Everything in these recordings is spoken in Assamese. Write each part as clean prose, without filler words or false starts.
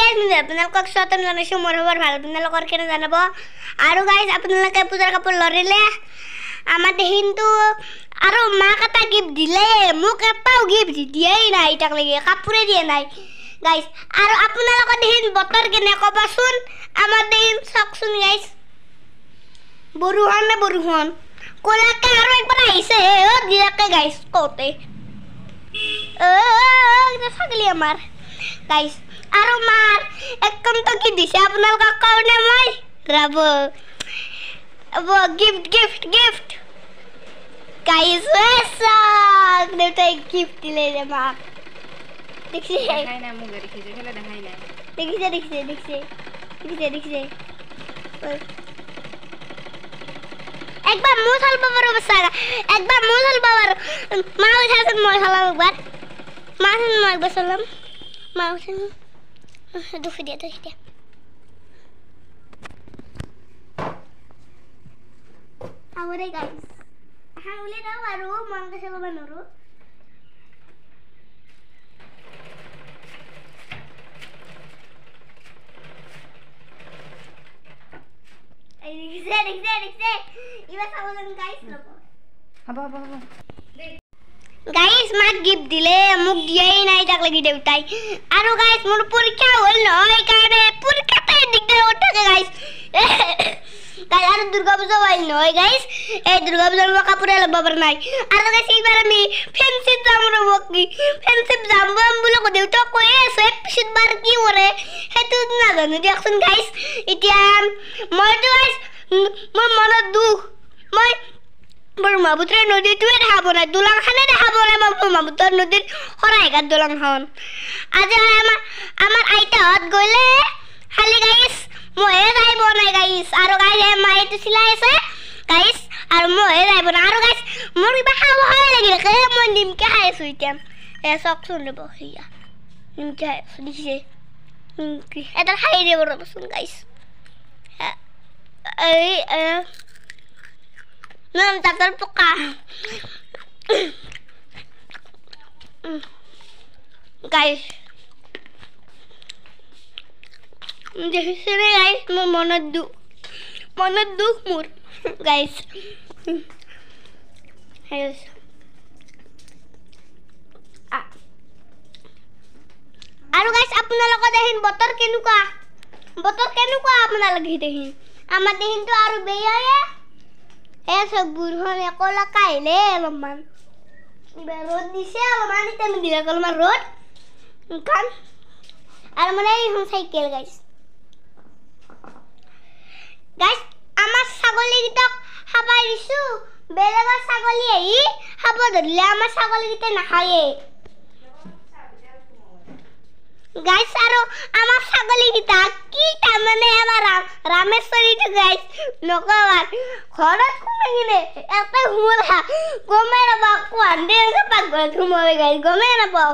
গাইজ আপোনালোকক স্বাগতম জনাইছোঁ মোৰ খবৰ ভাল আপোনালোকৰ কেনে জানাব আৰু গাইজ আপোনালোকে পূজাৰ কাপোৰ লৰিলে আমাৰ দেহিনটো আৰু মাক এটা গিফ্ট দিলে মোক এটাও গিফ্ট দিয়াই নাই এতিয়ালৈকে কাপোৰে দিয়া নাই গাইজ আৰু আপোনালোকৰ দেহিন বতৰ কেনে ক'বচোন আমাৰ দেহিন চাওকচোন গাইজ বৰষুণ ক'লাকে আৰু একবাৰ আহিছে দিয়াকে গাইজ কওঁতে ছাগলী আমাৰ গাইজ আৰু মাৰ একদমটো কি দিছে আপোনালোকক কওঁনে মই ৰ'ব গিফ্ট গাইজ চাওক দেউতাই গিফ্ট দিলে ৰে মাক দেখিছে একবার মুখ চালব পারো বাচ্চারা একবার মুখ চালব পারো মা উঠাছেন মই চালাম একবার মা মই একবার চালাম মা উঠাছেন দুঃখ দিয়া আমারে গাইস হাউলে দাও আর মন কাছে লবা নরু দেখছে ইবা সাবধান গাইস লবো হবা গাইস মাক গিফট দিলে মোক দিয়াই নাই তাক লাগি দেউতাই আৰু গাইস মোৰ পৰীক্ষা হল নহয় কাৰণে পৰীক্ষাতে দিগদাৰ ওঠাকে গাইস তাই আৰু দুৰ্গা পূজা হল নহয় গাইস এই দুৰ্গা পূজাৰ মই কাপোৰে ল'ব পৰা নাই আৰু গাইস এইবাৰ আমি ফেন্সিত যাম ৰ'ব কি ফেন্সিত যাম বুলি দেউতাক কৈ আছে পিছত বাৰ কি কৰে সেইটো নাজানো দিয়কচোন গাইস এতিয়া মইতো গাইস মোৰ মনত দুখ মই ব্ৰহ্মপুত্ৰ নদীটোৱে দেখা পোৱা নাই দোলাংখনে দেখা পোৱা নাই মই ব্ৰহ্মপুত্ৰ নদীৰ শৰাইঘাট দোলাংখন আজি আমাৰ আইতাহঁত গ'লে খালি গাইছ মইহে যাই পোৱা নাই গাইছ আৰু গাইছ মায়েতো চিলাই আছে গাইছ আৰু মইহে যাই পোৱা নাই আৰু গাইছ মোৰ কিবা খাব লাগিল মই নিমকি খাই আছোঁ এতিয়া চাওকচোন ৰ'ব সেয়া নিমকি খাই আছোঁ দেখিছে নিমকি এটা খাই দিব ৰ'বচোন গাইছ তাঁতৰ পকা গাইছ দেখিছেনে গাইছ মোৰ মনত দুখ মোৰ গাইছ আৰু গাইছ আপোনালোকৰ দেখিন বতৰ কেনেকুৱা আপোনালোকে দেখিন আমাৰ দেখিনটো আৰু বেয়ায়ে চব বুঢ়ন একলা কাইলে অলপমান ৰ'দ দিছে অলপমান এতিয়া আমি দিলে অলপমান ৰ'দ কাণ আৰু মানে এইখন চাইকেল গাইছ আমাৰ ছাগলীকেইটাক খাব দিছোঁ বেলেগৰ ছাগলী আহি খাব ধৰিলে আমাৰ ছাগলীকেইটা নাখায়ে গাইছ আৰু আমাৰ ছাগলীকেইটা কি তাৰমানে আমাৰ ৰামেশ্বৰীটো গাইছ নকবা ঘৰত সোমাই কিনে এটা সোমলা গমেই নাপাওঁ কোৱান্তে পাকঘৰত সোমাবে গাইছ গমেই নাপাওঁ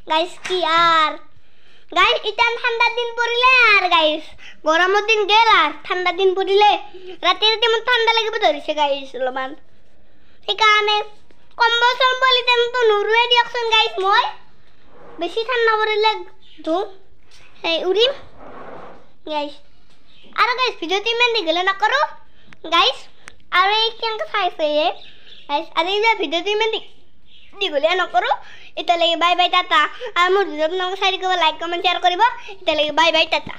গাইছ কি আৰু গাইছ এতিয়া ঠাণ্ডা দিন পৰিলে আৰু গাইছ গৰমৰ দিন গেল আৰু ঠাণ্ডা দিন পৰিলে ৰাতি মোৰ ঠাণ্ডা লাগিব ধৰিছে গাইছ অলপমান সেইকাৰণে কম্বল চম্বল এতিয়াতো নোৰোৱে দিয়কচোন গাইছ মই বেছি ঠাণ্ডা পৰিলে উৰিম গাইছ আৰু গাইছ ভিডিঅ'টো ইমান দীঘলে নকৰোঁ গাইছ আৰু এই কেনেকৈ চাইছে গাইছ আৰু এইবিলাক ভিডিঅ'টো ইমান দীঘলীয়া নকৰোঁ এতিয়ালৈকে বাই টাটা আৰু মোৰ ভিডিঅ'টো আপোনালোকে চাই থাকিব লাইক কমেণ্ট শ্বেয়াৰ কৰিব এতিয়ালৈকে বাই টাটা